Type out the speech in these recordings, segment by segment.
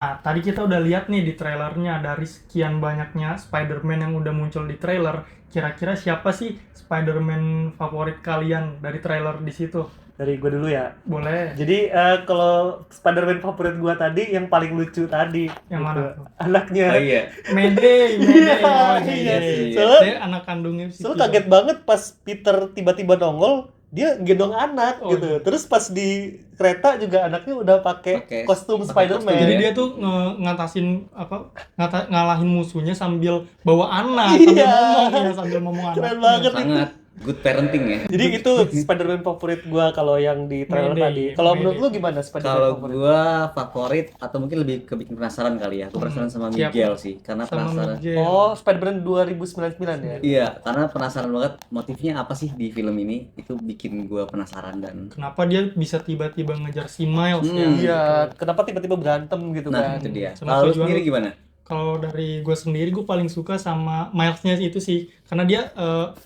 Nah, tadi kita udah lihat nih di trailernya dari sekian banyaknya Spider-Man yang udah muncul di trailer. Kira-kira siapa sih Spider-Man favorit kalian dari trailer di situ? Dari gue dulu ya. Boleh. Jadi kalau Spider-Man favorit gue tadi yang paling lucu tadi Yang gitu. mana tuh? Anaknya. Oh iya, Mayday, Iya, Mayday, oh iya. Mayday. sih. Dia Soalnya, anak kandungnya si soalnya Peter. kaget banget pas Peter tiba-tiba nongol, dia gendong anak Oh, gitu. iya. Terus pas di kereta juga anaknya udah pakai Pakai kostum pakai Spider-Man. kostum Jadi ya. dia tuh ngatasin ngalahin musuhnya sambil bawa anak, sambil Iya. ngomong ya, sambil ngomong Keren anaknya. banget itu. Sangat good parenting ya. Jadi itu Spider-Man favorit gua kalau yang di trailer Mayday, tadi. Kalau menurut Mayday. lu gimana Spider-Man Kalau favorit? gua favorit atau mungkin lebih ke bikin penasaran kali ya. Aku penasaran sama Siapa? Miguel sih, karena Sama penasaran. Miguel. Oh, Spider-Man 2099 ya. Iya, karena penasaran banget motifnya apa sih di film ini. Itu bikin gua penasaran dan Kenapa dia bisa tiba-tiba ngejar si Miles ya? Iya, kenapa tiba-tiba berantem gitu nah kan? itu dia. Sama Kalau lu tujuan sendiri lu. gimana? Kalau dari gue sendiri, gue paling suka sama Milesnya itu sih, karena dia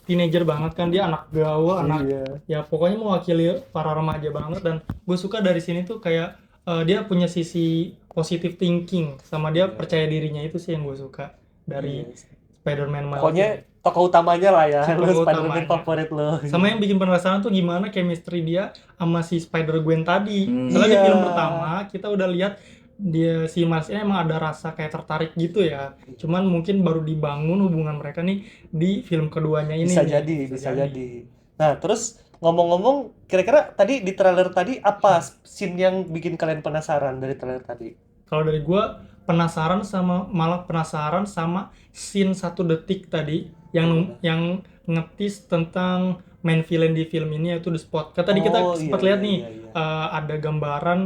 teenager banget kan, dia anak gaul, anak Iya. ya pokoknya mewakili para remaja banget. Dan gue suka dari sini tuh kayak dia punya sisi positive thinking, sama dia percaya dirinya, itu sih yang gue suka dari Iya. Spider-Man Miles. Pokoknya tokoh utamanya lah ya, Si lu tokoh Spider-Man utamanya. favorit lo. Sama yang bikin penasaran tuh gimana chemistry dia sama si Spider-Gwen tadi. Soalnya di Iya. film pertama kita udah lihat dia si Miles-nya emang ada rasa kayak tertarik gitu ya. Cuman mungkin baru dibangun hubungan mereka nih di film keduanya ini. Bisa nih. jadi, bisa jadi. Nah, terus ngomong-ngomong, kira-kira tadi di trailer tadi apa scene yang bikin kalian penasaran dari trailer tadi? Kalau dari gua malah penasaran sama scene 1 detik tadi yang ngetis tentang main villain di film ini, yaitu The Spot. Kan tadi kita Oh, sempat iya, lihat iya, nih iya, iya. ada gambaran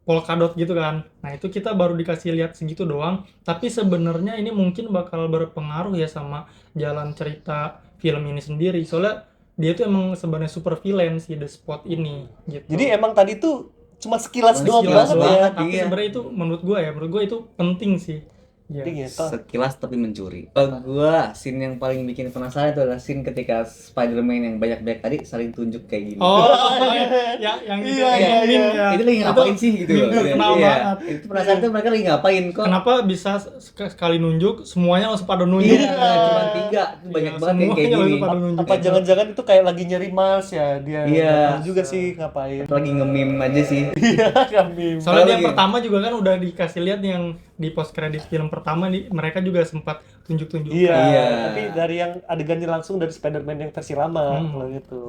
polkadot gitu kan. Nah, itu kita baru dikasih lihat segitu doang, tapi sebenarnya ini mungkin bakal berpengaruh ya sama jalan cerita film ini sendiri. Soalnya dia tuh emang sebenarnya super villain si The Spot ini gitu. Jadi emang tadi tuh cuma sekilas doang Sekilas banget ya. doang, tapi iya. sebenarnya itu menurut gue itu penting sih. Iya. Penting ya, toh. Sekilas tapi mencuri. Kalau gua scene yang paling bikin penasaran itu adalah scene ketika Spider-Man yang banyak-banyak tadi saling tunjuk kayak gini. Oh, yang itu Iya, iya, meme iya. ya. Itu lagi ngapain sih gitu loh. Meme terkenal Iya. banget. Itu penasaran tuh mereka lagi ngapain kok. Kenapa bisa sekali nunjuk semuanya langsung pada nunjuk? Iya, cuma 3. Itu banyak Iya, banget yang kayak semuanya gini. langsung pada nunjuk. Apa jangan-jangan itu kayak lagi nyari Miles ya dia? Iya. Nggak tahu juga sih ngapain. Lagi nge-meme aja sih. Iya, kami. Soalnya di yang Lagi. pertama juga kan udah dikasih lihat yang di post credit film pertama nih, mereka juga sempat tunjuk-tunjuk. Iya, Iya. tapi dari yang adegannya langsung dari Spider-Man yang versi lama Hmm. kalau gitu.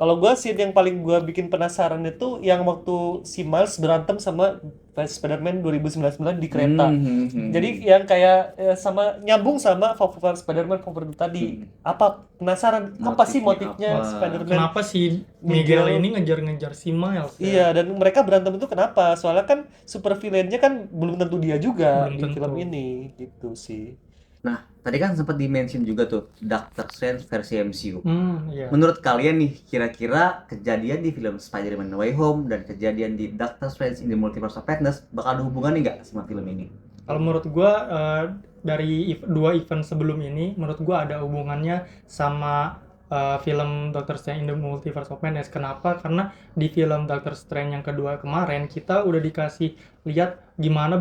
Kalau gua scene yang paling gua bikin penasaran itu yang waktu si Miles berantem sama Spider-Man 2099 di kereta. Jadi yang kayak sama nyambung sama favorit Spider-Man favorit tadi. Apa penasaran apa sih motifnya Motifnya apa? Spider-Man? Kenapa si Miguel ini ngejar-ngejar si Miles? Ya? Iya, dan mereka berantem itu kenapa? Soalnya kan super villain-nya kan belum tentu dia juga Belum di tentu. film ini gitu sih. Nah, tadi kan sempat di-mention juga tuh Doctor Strange versi MCU. Iya. Menurut kalian nih, kira-kira kejadian di film Spider-Man No Way Home dan kejadian di Doctor Strange in the Multiverse of Madness bakal ada hubungannya nggak sama film ini? Kalau menurut gua dari 2 event sebelum ini, menurut gua ada hubungannya sama film Doctor Strange in the Multiverse of Madness. Kenapa? Karena di film Doctor Strange yang kedua kemarin kita udah dikasih lihat gimana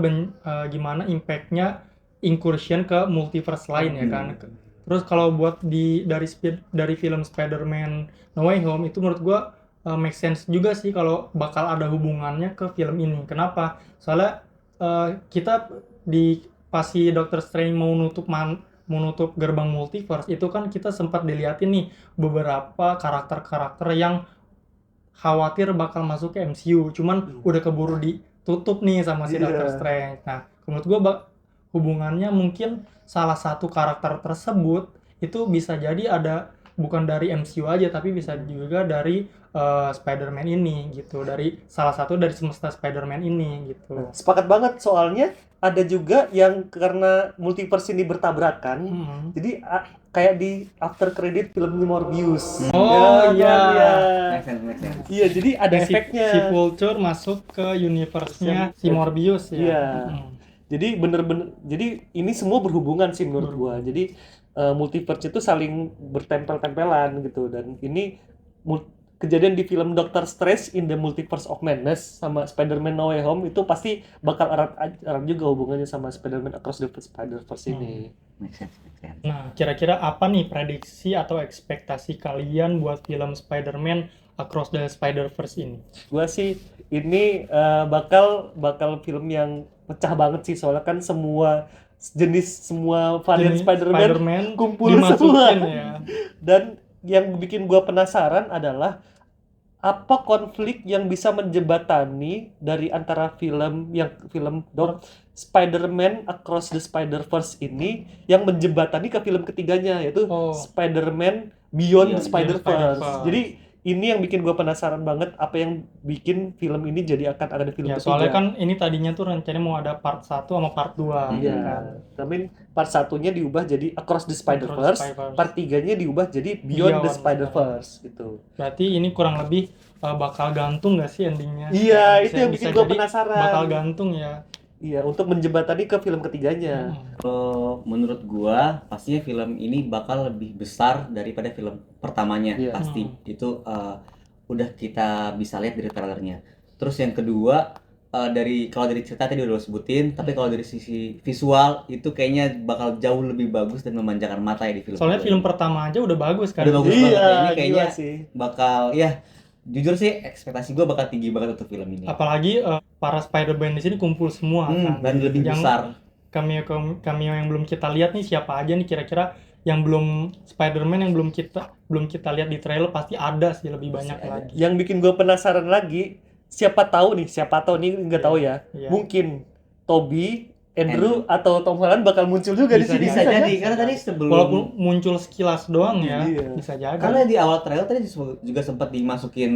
impact-nya incursion ke multiverse lain ya kan. Terus kalau buat dari film Spider-Man No Way Home itu menurut gua make sense juga sih kalau bakal ada hubungannya ke film ini. Kenapa? Soalnya kita pas si Doctor Strange mau nutup gerbang multiverse itu kan kita sempat diliatin nih beberapa karakter-karakter yang khawatir bakal masuk ke MCU, cuman udah keburu ditutup nih sama si Iya. Doctor Strange. Nah, menurut gua hubungannya mungkin salah satu karakter tersebut itu bisa jadi ada bukan dari MCU aja, tapi bisa juga dari Spider-Man ini gitu, dari salah satu dari semesta Spider-Man ini gitu. Sepakat banget, soalnya ada juga yang karena multiverse ini bertabrakan, jadi kayak di after credit film Morbius. Oh, iya. kan? Iya. Make sense. Iya, jadi ada Si efeknya. Vulture masuk ke universe-nya si Morbius ya. Iya. Jadi bener-bener, jadi ini semua berhubungan sih menurut gua. Jadi multiverse itu saling bertempel-tempelan gitu, dan ini kejadian di film Doctor Strange in the Multiverse of Madness sama Spider-Man No Way Home itu pasti bakal erat juga hubungannya sama Spider-Man Across the Spider-Verse ini. Make sense, make sense. Nah, kira-kira apa nih prediksi atau ekspektasi kalian buat film Spider-Man Across the Spider-Verse ini? Gua sih ini bakal film yang pecah banget sih, soalnya kan semua varian Jenis Spider-Man kumpul dimasukin semua. ya. Dan yang bikin gua penasaran adalah apa konflik yang bisa menjembatani dari antara film Spider-Man Across the Spider-Verse ini yang menjembatani ke film ketiganya, yaitu Spider-Man Beyond the Spider-Verse. Jadi ini yang bikin gue penasaran banget apa yang bikin film ini jadi akan ada film ketiga. Soalnya kan ini tadinya tuh rencananya mau ada part 1 sama part 2. Iya. Kan? Tapi part 1-nya diubah jadi Across the Spider-Verse, part 3-nya diubah jadi Beyond the Spider-Verse gitu. Berarti ini kurang lebih bakal gantung nggak sih endingnya? Iya, itu yang bikin gue penasaran. Bakal gantung ya. Iya, untuk menjembatani ke film ketiganya. Kalau menurut gua pastinya film ini bakal lebih besar daripada film pertamanya. Pasti itu udah kita bisa lihat dari trailernya. Terus yang kedua kalau dari cerita tadi udah lo sebutin, tapi kalau dari sisi visual itu kayaknya bakal jauh lebih bagus dan memanjakan mata ya di film. Soalnya film pertama aja udah bagus kan. Udah bagus banget. Ini kayaknya sih bakal jujur sih ekspektasi gue bakal tinggi banget untuk film ini. Apalagi para Spider-Man di sini kumpul semua kan. Dan lebih besar. Cameo yang belum kita lihat nih siapa aja nih kira-kira yang belum Spider-Man yang belum kita lihat di trailer pasti ada sih lebih banyak lagi. Yang bikin gue penasaran lagi, siapa tahu nih nggak tahu ya. Mungkin Tobey, Andrew atau Tom Holland bakal muncul juga di sini. Bisa jadi karena tadi sebelum walaupun muncul sekilas doang ya, bisa jadi. Karena di awal trailer tadi juga sempat dimasukin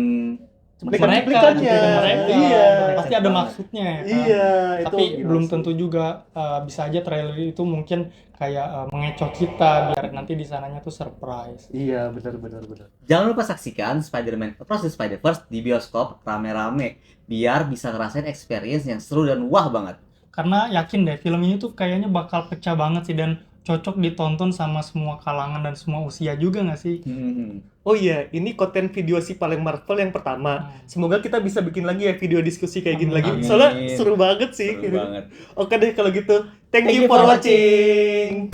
mereka. Iya. Pasti ada maksudnya ya. Iya, tapi belum tentu juga bisa aja trailer itu mungkin kayak mengecoh kita biar nanti di sananya tuh surprise. Iya, benar. Jangan lupa saksikan Spider-Man Across the Spider-Verse di bioskop rame-rame biar bisa ngerasain experience yang seru dan wah banget. Karena yakin deh film ini tuh kayaknya bakal pecah banget sih dan cocok ditonton sama semua kalangan dan semua usia juga nggak sih? Oh iya, ini konten video si paling Marvel yang pertama. Semoga kita bisa bikin lagi ya video diskusi kayak gini lagi. Soalnya seru banget sih. Seru banget. Oke deh kalau gitu. Thank you for watching.